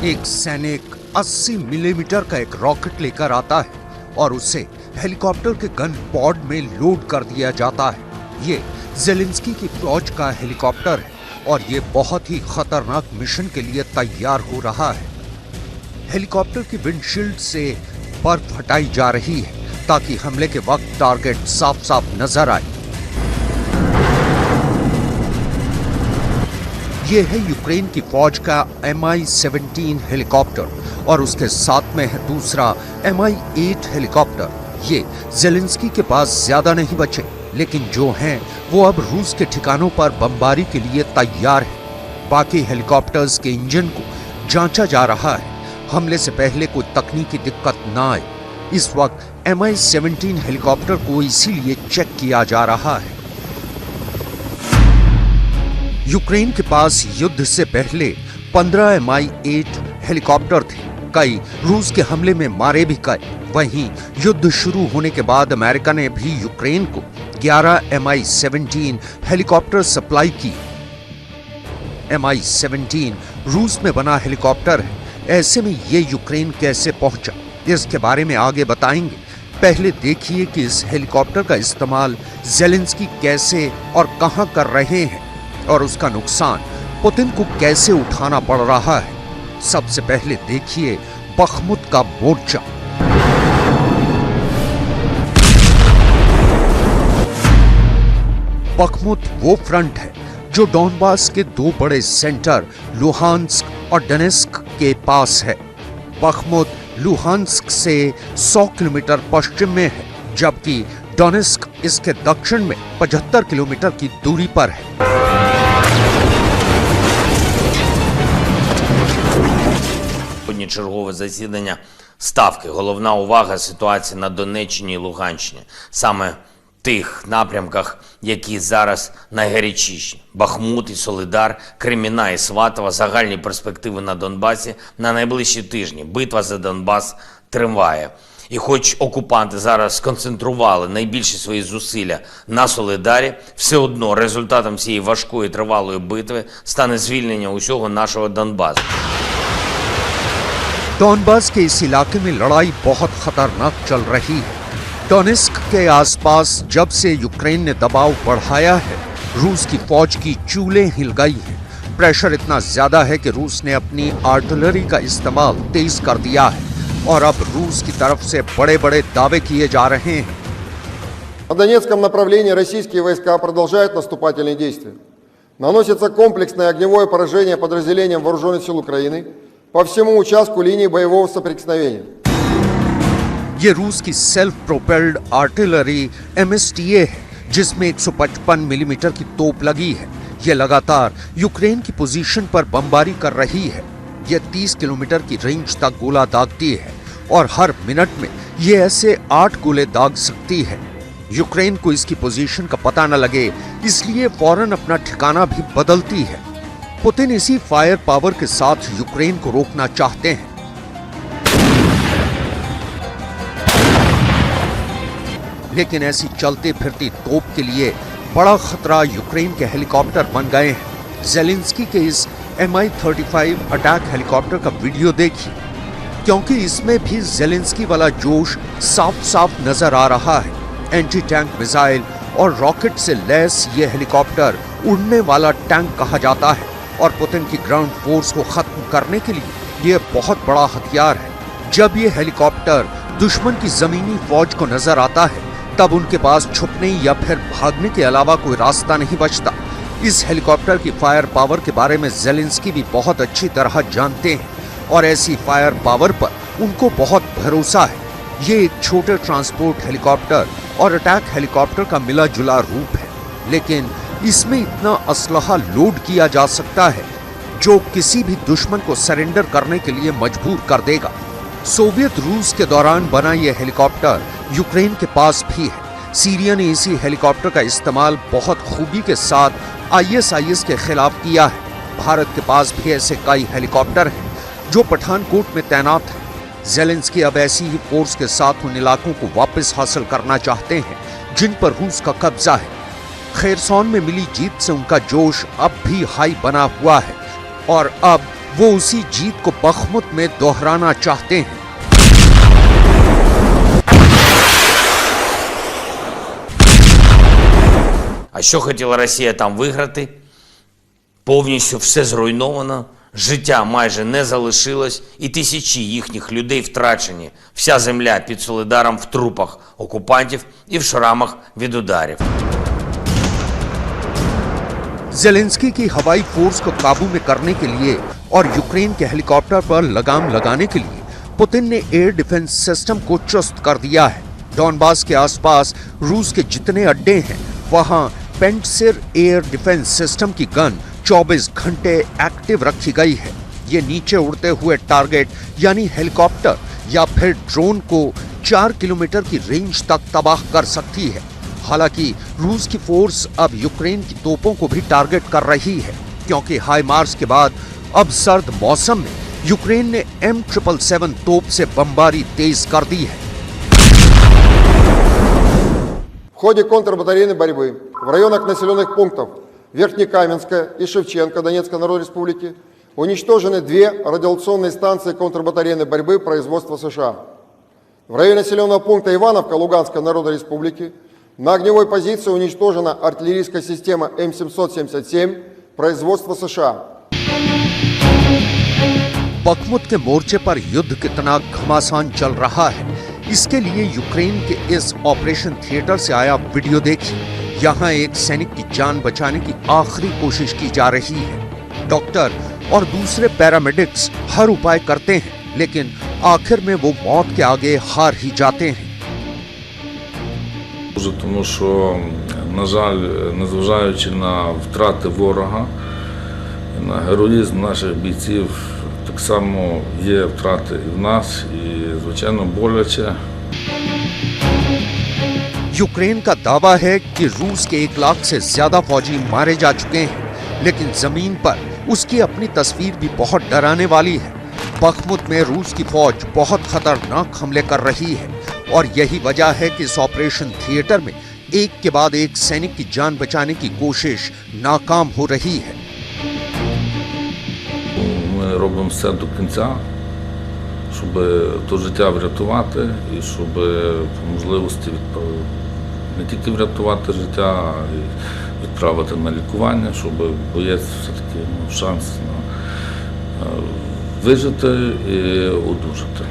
एक सैनिक 80 मिलीमीटर का एक रॉकेट लेकर आता है और उसे हेलीकॉप्टर के गन पॉड में लोड कर दिया जाता है। ये ज़ेलेंस्की की फौज का हेलीकॉप्टर है और ये बहुत ही खतरनाक मिशन के लिए तैयार हो रहा है। हेलीकॉप्टर की विंडशील्ड से बर्फ हटाई जा रही है ताकि हमले के वक्त टारगेट साफ साफ नजर आए। ये है यूक्रेन की फौज का Mi-17 हेलीकॉप्टर और उसके साथ में है दूसरा Mi-8 हेलीकॉप्टर। ये ज़ेलेंस्की के पास ज्यादा नहीं बचे, लेकिन जो हैं वो अब रूस के ठिकानों पर बमबारी के लिए तैयार है। बाकी हेलीकॉप्टर्स के इंजन को जांचा जा रहा है, हमले से पहले कोई तकनीकी दिक्कत ना आए। इस वक्त Mi-17 हेलीकॉप्टर को इसीलिए चेक किया जा रहा है। यूक्रेन के पास युद्ध से पहले 15 Mi-8 हेलीकॉप्टर थे। कई रूस के हमले में मारे भी गए। वहीं युद्ध शुरू होने के बाद अमेरिका ने भी यूक्रेन को 11 Mi-17 हेलीकॉप्टर सप्लाई की। Mi-17 रूस में बना हेलीकॉप्टर है, ऐसे में ये यूक्रेन कैसे पहुंचा, इसके बारे में आगे बताएंगे। पहले देखिए कि इस हेलीकॉप्टर का इस्तेमाल ज़ेलेंस्की कैसे और कहां कर रहे हैं और उसका नुकसान पुतिन को कैसे उठाना पड़ रहा है। सबसे पहले देखिए बखमुत का मोर्चा। बखमुत वो फ्रंट है जो डॉनबास के दो बड़े सेंटर लुहांस्क और डोनेस्क के पास है। बखमुत लुहांस्क से 100 किलोमीटर पश्चिम में है, जबकि डोनेस्क इसके दक्षिण में 75 किलोमीटर की दूरी पर है। Сьогодні чергове засідання Ставки. Головна увага – ситуації на Донеччині і Луганщині. Саме в тих напрямках, які зараз найгарячіші. Бахмут і Солидар, Креміна і Сватово, загальні перспективи на Донбасі на найближчі тижні. Битва за Донбас триває. І хоч окупанти зараз сконцентрували найбільші свої зусилля на Солидарі, все одно результатом цієї важкої тривалої битви стане звільнення усього нашого Донбасу. डॉनबास के इस इलाके में लड़ाई बहुत खतरनाक चल रही है। डोनेस्क के आसपास जब से यूक्रेन ने दबाव बढ़ाया है, रूस की फौज की चूलें हिल गई हैं। प्रेशर इतना ज्यादा है कि रूस ने अपनी आर्टिलरी का इस्तेमाल तेज कर दिया है और अब रूस की तरफ से बड़े-बड़े दावे किए जा रहे हैं। На Донецком направлении российские войска продолжают наступательные действия. Наносится комплексное огневое поражение подразделениям вооруженных сил Украины по всему участку линии боевого соприкосновения. ये रूस की सेल्फ प्रोपेल्ड आर्टिलरी MSTA है, जिसमें 155 मिलीमीटर की तोप लगी है। ये लगातार यूक्रेन की पोजीशन पर बमबारी कर रही है। ये 30 किलोमीटर की रेंज तक गोला दागती है और हर मिनट में ये ऐसे 8 गोले दाग सकती है। यूक्रेन को इसकी पोजीशन का पता न लगे, इसलिए फौरन अपना ठिकाना भी बदलती है। पुतिन इसी फायर पावर के साथ यूक्रेन को रोकना चाहते हैं। लेकिन ऐसी चलती फिरती तोप के लिए बड़ा खतरा यूक्रेन के हेलीकॉप्टर बन गए हैं। ज़ेलेंस्की के इस Mi-35 अटैक हेलीकॉप्टर का वीडियो देखिए, क्योंकि इसमें भी ज़ेलेंस्की वाला जोश साफ साफ नजर आ रहा है। एंटी टैंक मिसाइल और रॉकेट से लैस ये हेलीकॉप्टर उड़ने वाला टैंक कहा जाता है और पुतिन की ग्राउंड फोर्स को खत्म करने के लिए ये बहुत बड़ा हथियार है। जब ये हेलीकॉप्टर दुश्मन की जमीनी फौज को नजर आता है, तब उनके पास छुपने या फिर भागने के अलावा कोई रास्ता नहीं बचता। इस हेलीकॉप्टर की फायर पावर के बारे में ज़ेलेंस्की भी बहुत अच्छी तरह जानते हैं और ऐसी फायर पावर पर उनको बहुत भरोसा है। ये एक छोटे ट्रांसपोर्ट हेलीकॉप्टर और अटैक हेलीकॉप्टर का मिला जुला रूप है, लेकिन इसमें इतना असलहा लोड किया जा सकता है जो किसी भी दुश्मन को सरेंडर करने के लिए मजबूर कर देगा। सोवियत रूस के दौरान बना यह हेलीकॉप्टर यूक्रेन के पास भी है। सीरिया ने इसी हेलीकॉप्टर का इस्तेमाल बहुत खूबी के साथ ISIS के खिलाफ किया है। भारत के पास भी ऐसे कई हेलीकॉप्टर हैं जो पठानकोट में तैनात हैं। ज़ेलेंस्की अब ऐसी ही फोर्स के साथ उन इलाकों को वापस हासिल करना चाहते हैं जिन पर रूस का कब्जा है। खेरसौन में मिली जीत से उनका जोश अब भी हाई बना हुआ है और अब वो उसी जीत को बखमुत में दोहराना चाहते हैं। А що хотіла Росія там виграти? Повністю все зруйновано, життя майже не залишилось, і тисячі їхніх людей втрачені. Вся земля під Солидаром в трупах окупантів і в шрамах від ударів. जेलेंस्की की हवाई फोर्स को काबू में करने के लिए और यूक्रेन के हेलीकॉप्टर पर लगाम लगाने के लिए पुतिन ने एयर डिफेंस सिस्टम को चुस्त कर दिया है। डॉनबास के आसपास रूस के जितने अड्डे हैं वहां पेंटसिर एयर डिफेंस सिस्टम की गन 24 घंटे एक्टिव रखी गई है। ये नीचे उड़ते हुए टारगेट यानी हेलीकॉप्टर या फिर ड्रोन को 4 किलोमीटर की रेंज तक तबाह कर सकती है। हालांकि रूस की फोर्स अब यूक्रेन की तोपों को भी टारगेट कर रही है, क्योंकि हाई मार्च के बाद अब सर्द मौसम में यूक्रेन ने M777 तोप से बमबारी तेज कर दी है। В ходе контрбатарейной борьбы в районах населенных пунктов Верхнекаменска и Шевченко Донецкой Народной Республики уничтожены 2 радиационные станции контрбатарейной борьбы производства США. В районе населенного пункта Ивановка Луганской Народной Республики на огневой позиции уничтожена артиллерийская система М777 производства США. बखमुत के मोर्चे पर युद्ध कितना घमासान चल रहा है, इसके लिए यूक्रेन के इस ऑपरेशन थिएटर से आया वीडियो देखिए। यहाँ एक सैनिक की जान बचाने की आखिरी कोशिश की जा रही है। डॉक्टर और दूसरे पैरामेडिक्स हर उपाय करते हैं, लेकिन आखिर में वो मौत के आगे हार ही जाते हैं। Тому що, на жаль, незважаючи на втрати ворога, на героїзм наших бійців, так само є втрати і в нас, і, звичайно, боляче. यूक्रेन का दावा है कि रूस के 1 लाख से ज्यादा फौजी मारे जा चुके हैं, लेकिन जमीन पर उसकी अपनी तस्वीर भी बहुत डराने वाली है। बखमुत में रूस की फौज बहुत खतरनाक हमले कर रही है और यही वजह है कि इस ऑपरेशन थिएटर में एक के बाद एक सैनिक की जान बचाने की कोशिश नाकाम हो रही है। Ми робимо все до кінця, щоб то життя врятувати і щоб по можливості не тільки врятувати життя, а й відправити на лікування, щоб боєць все-таки мав шанс на вижити і одужати.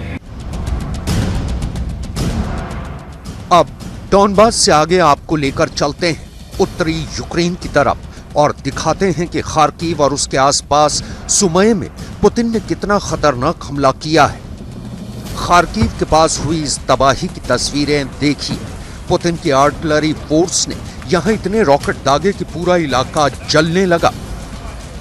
अब डॉनबास से आगे आपको लेकर चलते हैं उत्तरी यूक्रेन की तरफ और दिखाते हैं कि खार्किव और उसके आसपास सुमय में पुतिन ने कितना खतरनाक हमला किया है। खार्किव के पास हुई इस तबाही की तस्वीरें देखिए। पुतिन की आर्टिलरी फोर्स ने यहाँ इतने रॉकेट दागे कि पूरा इलाका जलने लगा।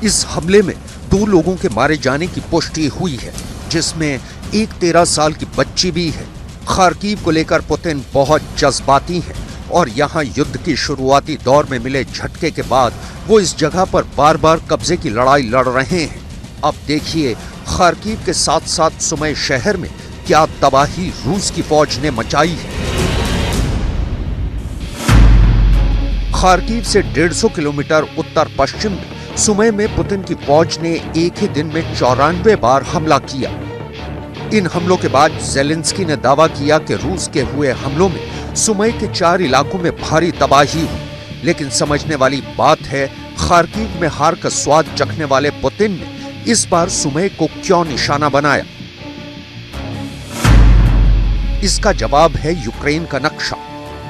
इस हमले में 2 लोगों के मारे जाने की पुष्टि हुई है, जिसमें एक 13 साल की बच्ची भी है। खार्किव को लेकर पुतिन बहुत जज्बाती हैं और यहाँ युद्ध की शुरुआती दौर में मिले झटके के बाद वो इस जगह पर बार बार कब्जे की लड़ाई लड़ रहे हैं। अब देखिए खार्किव के साथ साथ सुमय शहर में क्या तबाही रूस की फौज ने मचाई है। खार्किव से 150 किलोमीटर उत्तर पश्चिम में सुमय में पुतिन की फौज ने एक ही दिन में 94 बार हमला किया। इन हमलों के बाद ज़ेलेंस्की ने दावा किया कि रूस के हुए हमलों में सुमय के 4 इलाकों में भारी तबाही हुई, लेकिन समझने वाली बात है खार्किव में हार का स्वाद चखने वाले पुतिन ने इस बार सुमय को क्यों निशाना बनाया। इसका जवाब है यूक्रेन का नक्शा।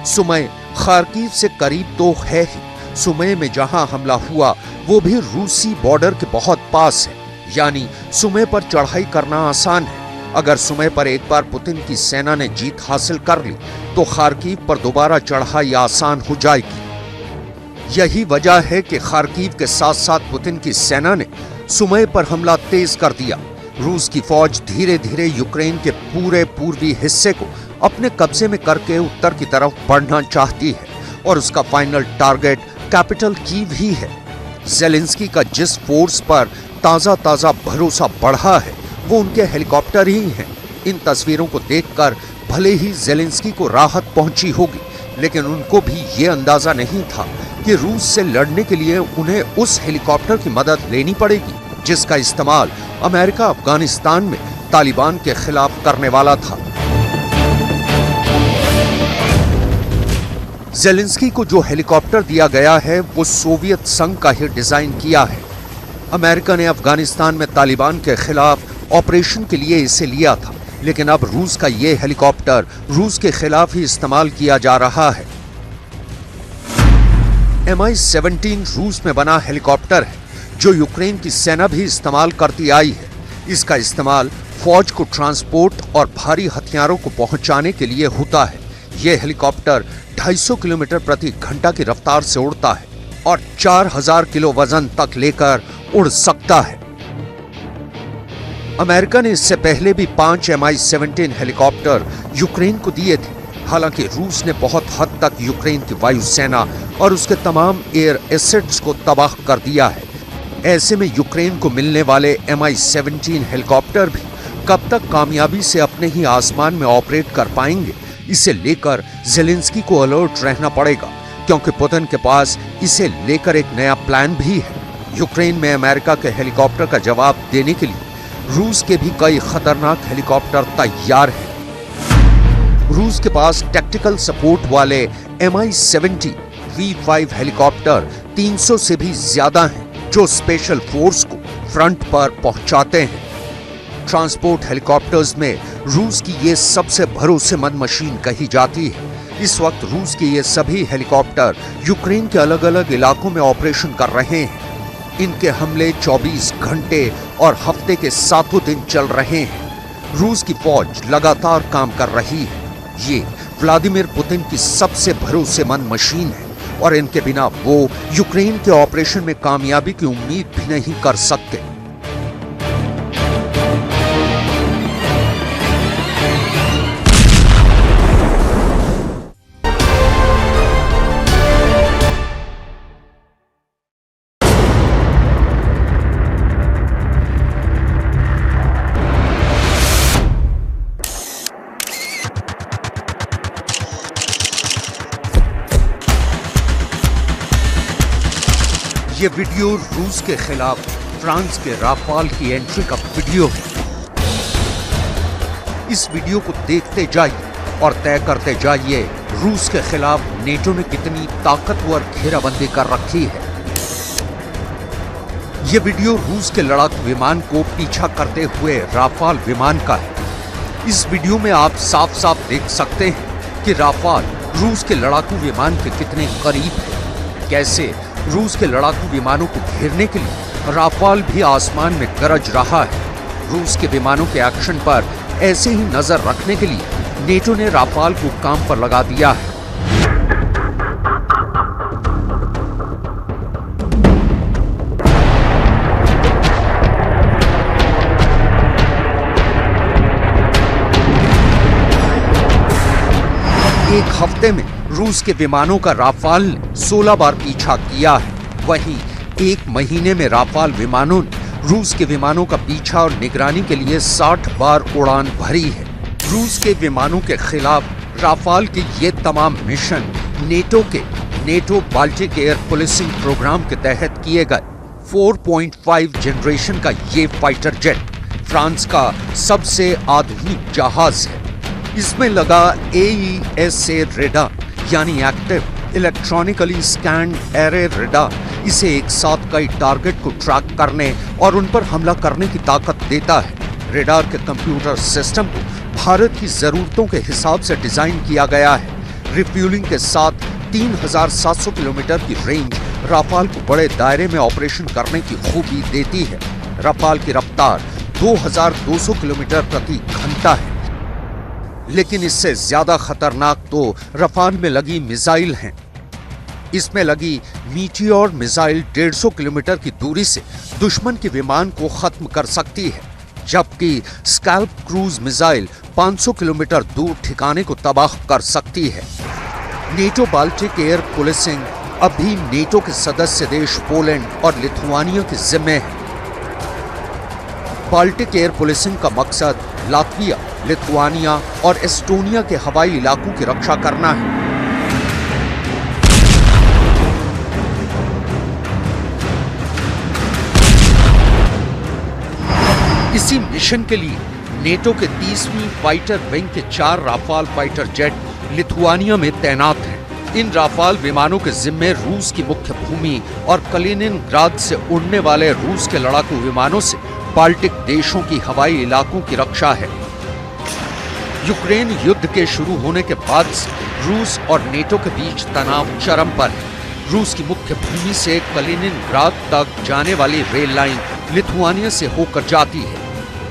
सुमय खार्किव से करीब तो है ही, सुमय में जहां हमला हुआ वो भी रूसी बॉर्डर के बहुत पास है, यानी सुमय पर चढ़ाई करना आसान है। अगर सुमय पर एक बार पुतिन की सेना ने जीत हासिल कर ली तो खार्किव पर दोबारा चढ़ाई आसान हो जाएगी। यही वजह है कि खार्किव के साथ साथ पुतिन की सेना ने सुमय पर हमला तेज कर दिया। रूस की फौज धीरे धीरे यूक्रेन के पूरे पूर्वी हिस्से को अपने कब्जे में करके उत्तर की तरफ बढ़ना चाहती है और उसका फाइनल टारगेट कैपिटल कीव ही है। ज़ेलेंस्की का जिस फोर्स पर ताज़ा भरोसा बढ़ा है वो उनके हेलीकॉप्टर ही हैं। इन तस्वीरों को देखकर भले ही ज़ेलेंस्की को राहत पहुंची होगी, लेकिन उनको भी ये अंदाजा नहीं था कि रूस से लड़ने के लिए उन्हें उस हेलीकॉप्टर की मदद लेनी पड़ेगी। जिसका इस्तेमाल अमेरिका अफगानिस्तान में तालिबान के खिलाफ करने वाला था। ज़ेलेंस्की को जो हेलीकॉप्टर दिया गया है वो सोवियत संघ का ही डिजाइन किया है। अमेरिका ने अफगानिस्तान में तालिबान के खिलाफ ऑपरेशन के लिए इसे लिया था, लेकिन अब रूस का ये हेलीकॉप्टर रूस के खिलाफ ही इस्तेमाल किया जा रहा है। Mi-17 रूस में बना हेलीकॉप्टर है जो यूक्रेन की सेना भी इस्तेमाल करती आई है। इसका इस्तेमाल फौज को ट्रांसपोर्ट और भारी हथियारों को पहुंचाने के लिए होता है। यह हेलीकॉप्टर 250 किलोमीटर प्रति घंटा की रफ्तार से उड़ता है और 4000 किलो वजन तक लेकर उड़ सकता है। अमेरिका ने इससे पहले भी 5 Mi-17 हेलीकॉप्टर यूक्रेन को दिए थे। हालांकि रूस ने बहुत हद तक यूक्रेन की वायुसेना और उसके तमाम एयर एसेट्स को तबाह कर दिया है। ऐसे में यूक्रेन को मिलने वाले Mi-17 हेलीकॉप्टर भी कब तक कामयाबी से अपने ही आसमान में ऑपरेट कर पाएंगे, इसे लेकर ज़ेलेंस्की को अलर्ट रहना पड़ेगा, क्योंकि पुतिन के पास इसे लेकर एक नया प्लान भी है। यूक्रेन में अमेरिका के हेलीकॉप्टर का जवाब देने के लिए रूस के भी कई खतरनाक हेलीकॉप्टर तैयार हैं। रूस के पास टैक्टिकल सपोर्ट वाले Mi-17 V5 हेलीकॉप्टर 300 से भी ज्यादा हैं, जो स्पेशल फोर्स को फ्रंट पर पहुंचाते हैं। ट्रांसपोर्ट हेलीकॉप्टर्स में रूस की ये सबसे भरोसेमंद मशीन कही जाती है। इस वक्त रूस के ये सभी हेलीकॉप्टर यूक्रेन के अलग अलग इलाकों में ऑपरेशन कर रहे हैं। इनके हमले 24 घंटे और हफ्ते के 7 दिन चल रहे हैं। रूस की फौज लगातार काम कर रही है। ये व्लादिमीर पुतिन की सबसे भरोसेमंद मशीन है और इनके बिना वो यूक्रेन के ऑपरेशन में कामयाबी की उम्मीद भी नहीं कर सकते। ये वीडियो रूस के खिलाफ फ्रांस के राफाल की एंट्री का वीडियो है। इस वीडियो को देखते जाइए और तय करते जाइए रूस के खिलाफ नेटो ने कितनी ताकतवर घेराबंदी कर रखी है। ये वीडियो रूस के लड़ाकू विमान को पीछा करते हुए राफाल विमान का है। इस वीडियो में आप साफ साफ देख सकते हैं कि राफाल रूस के लड़ाकू विमान के कितने करीब है। कैसे रूस के लड़ाकू विमानों को घेरने के लिए राफाल भी आसमान में गरज रहा है। रूस के विमानों के एक्शन पर ऐसे ही नजर रखने के लिए नेटो ने राफाल को काम पर लगा दिया है। एक हफ्ते में रूस के विमानों का राफाल ने 16 बार पीछा किया है। वहीं एक महीने में राफाल विमानों ने रूस के विमानों का पीछा और निगरानी के लिए 60 बार उड़ान भरी है। रूस के विमानों के खिलाफ राफाल के ये तमाम mission NATO Baltic air policing program के तहत किए गए। 4.5 जनरेशन का ये फाइटर जेट फ्रांस का सबसे आधुनिक जहाज है। इसमें लगा AESA रेडार यानी active electronically scanned array radar इसे एक साथ कई टारगेट को ट्रैक करने और उन पर हमला करने की ताकत देता है। रेडार के कंप्यूटर सिस्टम को भारत की जरूरतों के हिसाब से डिजाइन किया गया है। रिफ्यूलिंग के साथ 3700 किलोमीटर की रेंज राफाल को बड़े दायरे में ऑपरेशन करने की खूबी देती है। राफाल की रफ्तार 2200 किलोमीटर प्रति घंटा है। लेकिन इससे ज्यादा खतरनाक तो राफाल में लगी मिसाइल हैं। इसमें लगी मीटियोर मिसाइल 150 किलोमीटर की दूरी से दुश्मन के विमान को खत्म कर सकती है, जबकि स्कैल्प क्रूज मिसाइल 500 किलोमीटर दूर ठिकाने को तबाह कर सकती है। नेटो बाल्टिक एयर पुलिसिंग अभी नेटो के सदस्य देश पोलैंड और लिथुआनिया के जिम्मे है। बाल्टिक एयर पुलिसिंग का मकसद लातविया, लिथुआनिया और एस्टोनिया के हवाई इलाकों की रक्षा करना है। इसी मिशन के लिए नेटो के 30वीं फाइटर विंग के 4 राफाल फाइटर जेट लिथुआनिया में तैनात हैं। इन राफाल विमानों के जिम्मे रूस की मुख्य भूमि और कलिनिनग्राद से उड़ने वाले रूस के लड़ाकू विमानों से बाल्टिक देशों की हवाई इलाकों की रक्षा है। यूक्रेन युद्ध के शुरू होने के बाद से रूस और नेटो के बीच तनाव चरम पर है। रूस की मुख्य भूमि से कलिनिनग्राद तक जाने वाली रेल लाइन लिथुआनिया से होकर जाती है।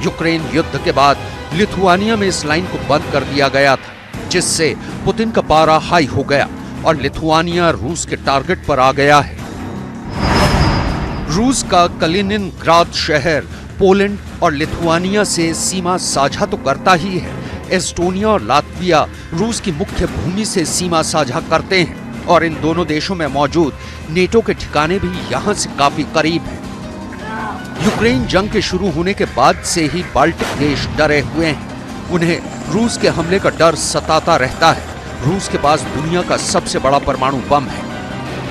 यूक्रेन युद्ध के बाद लिथुआनिया में इस लाइन को बंद कर दिया गया था, जिससे पुतिन का पारा हाई हो गया और लिथुआनिया रूस के टारगेट पर आ गया है। रूस का कलिनिनग्राद शहर पोलैंड और लिथुआनिया से सीमा साझा तो करता ही है। एस्टोनिया और लातविया रूस की मुख्य भूमि से सीमा साझा करते हैं और इन दोनों देशों में मौजूद नेटो के ठिकाने भी यहां से काफी करीब हैं। यूक्रेन जंग के शुरू होने के बाद से ही बाल्टिक देश डरे हुए हैं। उन्हें रूस के हमले का डर सताता रहता है। रूस के पास दुनिया का सबसे बड़ा परमाणु बम है।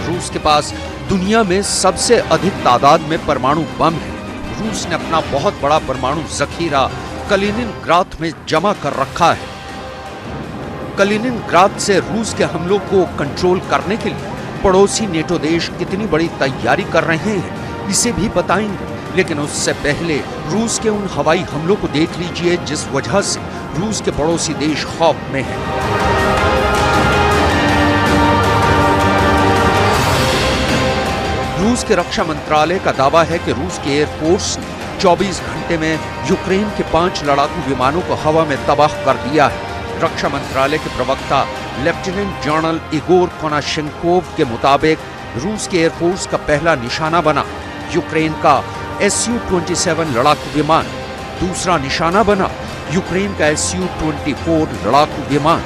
रूस के पास दुनिया में सबसे अधिक तादाद में परमाणु बम है। रूस ने अपना बहुत बड़ा परमाणु जखीरा कलिनिनग्राद में जमा कर रखा है। कलिनिनग्राद से रूस के हमलों को कंट्रोल करने के लिए पड़ोसी नेटो देश कितनी बड़ी तैयारी कर रहे हैं, इसे भी बताएंगे। लेकिन उससे पहले रूस के उन हवाई हमलों को देख लीजिए जिस वजह से रूस के पड़ोसी देश खौफ में हैं। रूस के रक्षा मंत्रालय का दावा है कि रूस की एयरफोर्स ने 24 घंटे में यूक्रेन के 5 लड़ाकू विमानों को हवा में तबाह कर दिया है। रक्षा मंत्रालय के प्रवक्ता लेफ्टिनेंट जनरल इगोर कोनाशेंकोव के मुताबिक रूस की एयरफोर्स का पहला निशाना बना यूक्रेन का Su-27 लड़ाकू विमान, दूसरा निशाना बना यूक्रेन का Su-24 लड़ाकू विमान,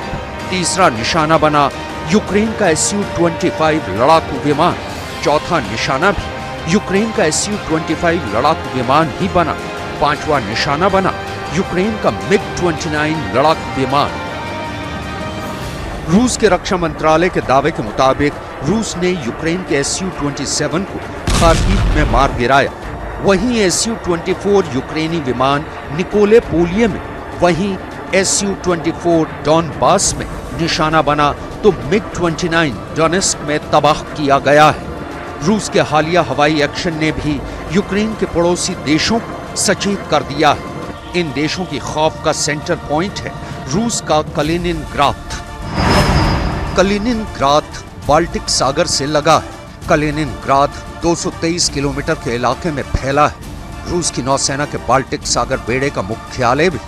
तीसरा निशाना बना यूक्रेन का Su-25 लड़ाकू विमान, चौथा निशाना भी यूक्रेन का Su-25 लड़ाकू विमान ही बना, पांचवा निशाना बना यूक्रेन का MiG-29 लड़ाकू विमान। रूस के रक्षा मंत्रालय के दावे के मुताबिक रूस ने यूक्रेन के Su-27 को खार्किव में मार गिराया। वहीं Su-24 यूक्रेनी विमान निकोले पोलिये में, वहीं Su-24 डॉनबास में निशाना बना तो MiG-29 डोनेस्क में तबाह किया गया है। रूस के हालिया हवाई एक्शन ने भी यूक्रेन के पड़ोसी देशों को सचेत कर दिया है। इन देशों की खौफ का सेंटर पॉइंट है रूस का कलिनिनग्राद। कलिनिनग्राद बाल्टिक सागर से लगा है। कलिनिनग्राद 223 किलोमीटर के इलाके में फैला है। रूस की नौसेना के बाल्टिक सागर बेड़े का मुख्यालय भी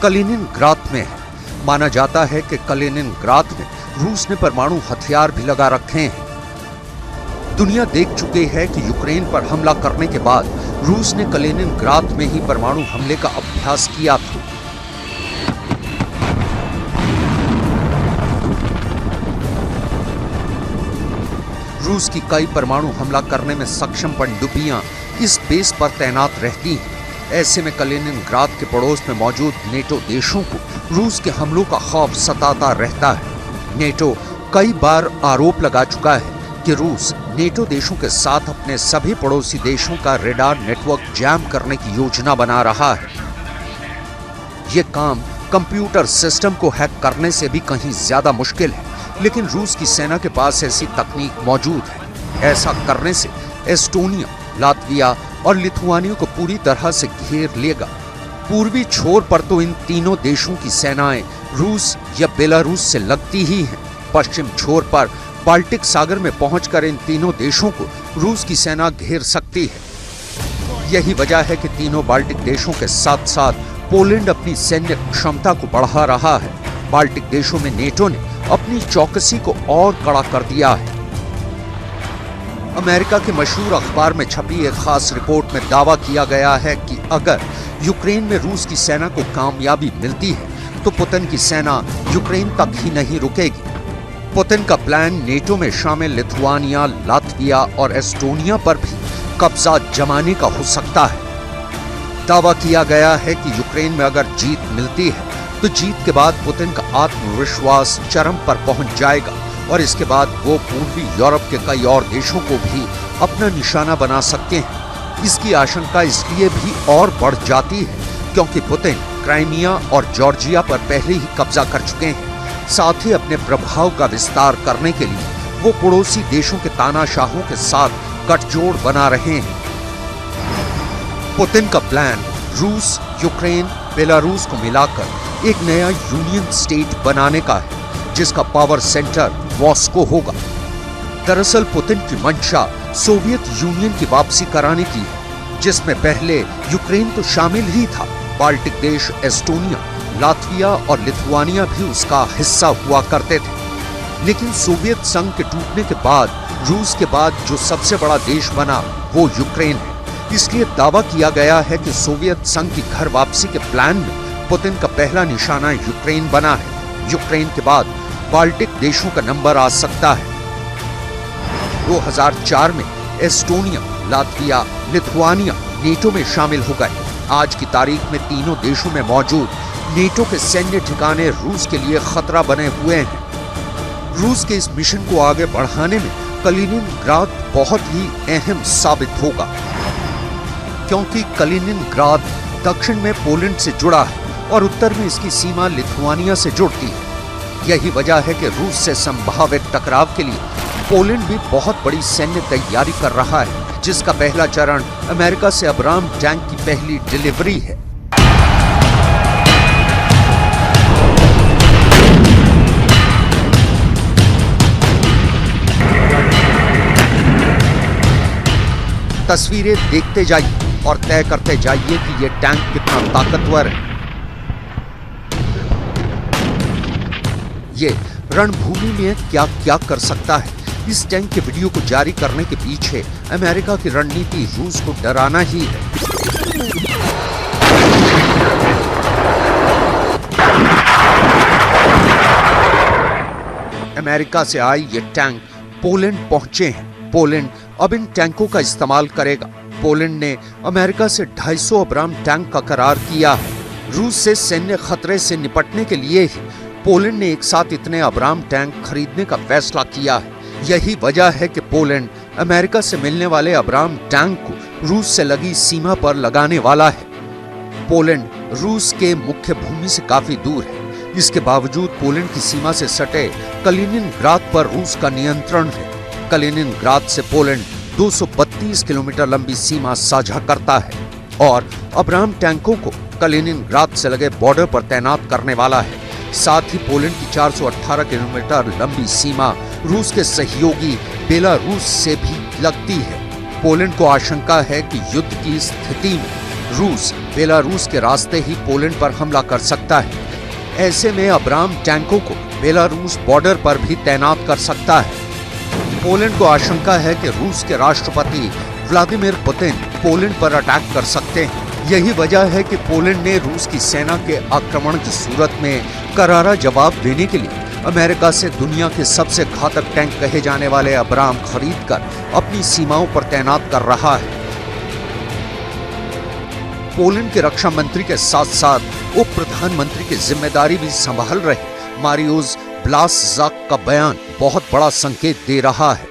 कलिनिनग्राद में है। माना जाता है कि कलिनिनग्राद में रूस ने परमाणु हथियार भी लगा रखे हैं। दुनिया देख चुकी है कि यूक्रेन पर हमला करने के बाद रूस ने कलिनिनग्राद में ही परमाणु हमले का अभ्यास किया था। रूस की कई परमाणु हमला करने में सक्षम पनडुब्बियां इस बेस पर तैनात रहती हैं। ऐसे में कलिनिनग्राद के पड़ोस में मौजूद नेटो देशों को रूस के हमलों का खौफ सताता रहता है। नेटो कई बार आरोप लगा चुका है कि रूस नेटो देशों के साथ अपने सभी पड़ोसी देशों का रेडार नेटवर्क जैम करने की योजना बना रहा है। ये काम कंप्यूटर सिस्टम को हैक करने से भी कहीं ज्यादा मुश्किल है, लेकिन रूस की सेना के पास ऐसी तकनीक मौजूद है। ऐसा करने से एस्टोनिया, लातविया और लिथुआनिया को पूरी तरह से घेर लेगा। पूर्वी छोर पर तो इन तीनों देशों की सेनाएं रूस या बेलारूस से लगती ही हैं। पश्चिम छोर पर बाल्टिक सागर में पहुंचकर इन तीनों देशों को रूस की सेना घेर सकती है। यही वजह है कि तीनों बाल्टिक देशों के साथ साथ पोलैंड अपनी सैन्य क्षमता को बढ़ा रहा है। बाल्टिक देशों में नेटो ने अपनी चौकसी को और कड़ा कर दिया है। अमेरिका के मशहूर अखबार में छपी एक खास रिपोर्ट में दावा किया गया है कि अगर यूक्रेन में रूस की सेना को कामयाबी मिलती है तो पुतिन की सेना यूक्रेन तक ही नहीं रुकेगी। पुतिन का प्लान नेटो में शामिल लिथुआनिया, लातविया और एस्टोनिया पर भी कब्जा जमाने का हो सकता है। दावा किया गया है कि यूक्रेन में अगर जीत मिलती है तो जीत के बाद पुतिन का आत्मविश्वास चरम पर पहुंच जाएगा और इसके बाद वो पूर्वी यूरोप के कई और देशों को भी अपना निशाना बना सकते हैं। इसकी आशंका इसलिए भी और बढ़ जाती है क्योंकि पुतिन क्राइमिया और जॉर्जिया पर पहले ही कब्जा कर चुके हैं। साथ ही अपने प्रभाव का विस्तार करने के लिए वो पड़ोसी देशों के तानाशाहों के साथ गठजोड़ बना रहे हैं। पुतिन का प्लान रूस, यूक्रेन, बेलारूस को मिलाकर एक नया यूनियन स्टेट बनाने का है, जिसका पावर सेंटर मॉस्को होगा। दरअसल पुतिन की मंशा सोवियत यूनियन की वापसी कराने की है, जिसमें पहले यूक्रेन तो शामिल ही था। बाल्टिक देश एस्टोनिया, लातविया और लिथुआनिया भी उसका हिस्सा हुआ करते थे। लेकिन सोवियत संघ के टूटने के बाद रूस के बाद जो सबसे बड़ा देश बना वो यूक्रेन है। इसलिए दावा किया गया है कि सोवियत संघ की घर वापसी के प्लान में पुतिन का पहला निशाना यूक्रेन बना है। यूक्रेन के बाद बाल्टिक देशों का नंबर आ सकता है। 2004 में एस्टोनिया, लातविया, लिथुआनिया नेटो में शामिल हो गए। आज की तारीख में तीनों देशों में मौजूद नेटो के सैन्य ठिकाने रूस के लिए खतरा बने हुए हैं। रूस के इस मिशन को आगे बढ़ाने में कलिनिनग्राद बहुत ही अहम साबित होगा, क्योंकि कलिनिनग्राद दक्षिण में पोलैंड से जुड़ा है और उत्तर में इसकी सीमा लिथुआनिया से जुड़ती है। यही वजह है कि रूस से संभावित टकराव के लिए पोलैंड भी बहुत बड़ी सैन्य तैयारी कर रहा है, जिसका पहला चरण अमेरिका से अब्राम टैंक की पहली डिलीवरी है। तस्वीरें देखते जाइए और तय करते जाइए कि ये टैंक कितना ताकतवर है। ये रणभूमि में क्या क्या कर सकता है। इस टैंक के वीडियो को जारी करने के पीछे अमेरिका की रणनीति रूस को डराना ही है। अमेरिका से आए ये टैंक पोलैंड पहुंचे हैं। पोलैंड अब इन टैंकों का इस्तेमाल करेगा। पोलैंड ने अमेरिका से 250 अब्राम टैंक का करार किया है। रूस से सैन्य खतरे से निपटने के लिए ही पोलैंड ने एक साथ इतने अब्राम टैंक खरीदने का फैसला किया है। यही वजह है कि पोलैंड अमेरिका से मिलने वाले अब्राम टैंक को रूस से लगी सीमा पर लगाने वाला है। पोलैंड रूस के मुख्य भूमि से काफी दूर है। इसके बावजूद पोलैंड की सीमा से सटे कलिनिनग्राद पर रूस का नियंत्रण है। कलिनिनग्राद से पोलैंड 232 किलोमीटर लंबी सीमा साझा करता है और अब्राम टैंकों को कलिनिनग्राद से लगे बॉर्डर पर तैनात करने वाला है। साथ ही पोलैंड की 418 किलोमीटर लंबी सीमा रूस के सहयोगी बेलारूस से भी लगती है। पोलैंड को आशंका है कि युद्ध की स्थिति में रूस बेलारूस के रास्ते ही पोलैंड पर हमला कर सकता है। ऐसे में अब्राम टैंकों को बेलारूस बॉर्डर पर भी तैनात कर सकता है। पोलैंड को आशंका है कि रूस के राष्ट्रपति व्लादिमीर पुतिन पोलैंड पर अटैक कर सकते हैं। यही वजह है कि पोलैंड ने रूस की सेना के आक्रमण की सूरत में करारा जवाब देने के लिए अमेरिका से दुनिया के सबसे घातक टैंक कहे जाने वाले अब्राम खरीदकर अपनी सीमाओं पर तैनात कर रहा है। पोलैंड के रक्षा मंत्री के साथ साथ उप प्रधानमंत्री की जिम्मेदारी भी संभाल रहे मारियोज ब्लासजाक का बयान बहुत बड़ा संकेत दे रहा है।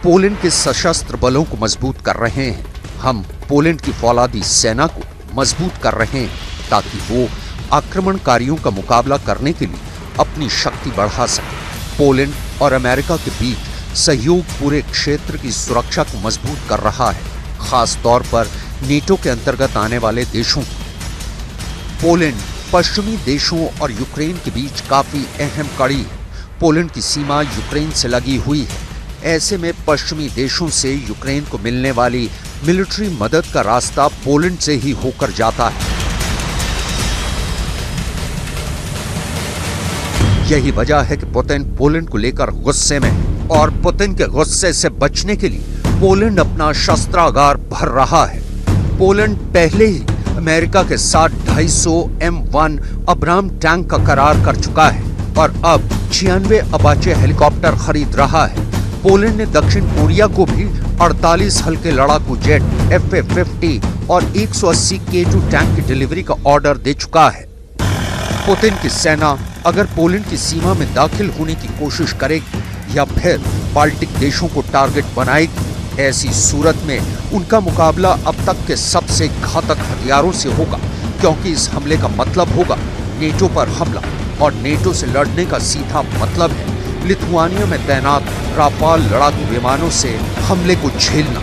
पोलैंड के सशस्त्र बलों को मजबूत कर रहे हैं। हम पोलैंड की फौलादी सेना को मजबूत कर रहे हैं ताकि वो आक्रमणकारियों का मुकाबला करने के लिए अपनी शक्ति बढ़ा सके। पोलैंड और अमेरिका के बीच सहयोग पूरे क्षेत्र की सुरक्षा को मजबूत कर रहा है, खास तौर पर नेटो के अंतर्गत आने वाले देशों को। पोलैंड पश्चिमी देशों और यूक्रेन के बीच काफी अहम कड़ी है। पोलैंड की सीमा यूक्रेन से लगी हुई है। ऐसे में पश्चिमी देशों से यूक्रेन को मिलने वाली मिलिट्री मदद का रास्ता पोलैंड से ही होकर जाता है। यही वजह है कि पुतिन पोलैंड को लेकर गुस्से में है और पुतिन के गुस्से से बचने के लिए पोलैंड अपना शस्त्रागार भर रहा है। पोलैंड पहले ही अमेरिका के साथ 250 M1 अब्राम टैंक का करार कर चुका है और अब 96 अपाचे हेलीकॉप्टर खरीद रहा है। पोलैंड ने दक्षिण कोरिया को भी 48 हल्के लड़ाकू जेट FA-50 और 180 K2 टैंक की डिलीवरी का ऑर्डर दे चुका है। पुतिन की सेना अगर पोलैंड की सीमा में दाखिल होने की कोशिश करेगी या फिर बाल्टिक देशों को टारगेट बनाएगी ऐसी सूरत में उनका मुकाबला अब तक के सबसे घातक हथियारों से होगा, क्योंकि इस हमले का मतलब होगा नेटो पर हमला, और नेटो से लड़ने का सीधा मतलब है लिथुआनिया में तैनात राफाल लड़ाकू विमानों से हमले को झेलना।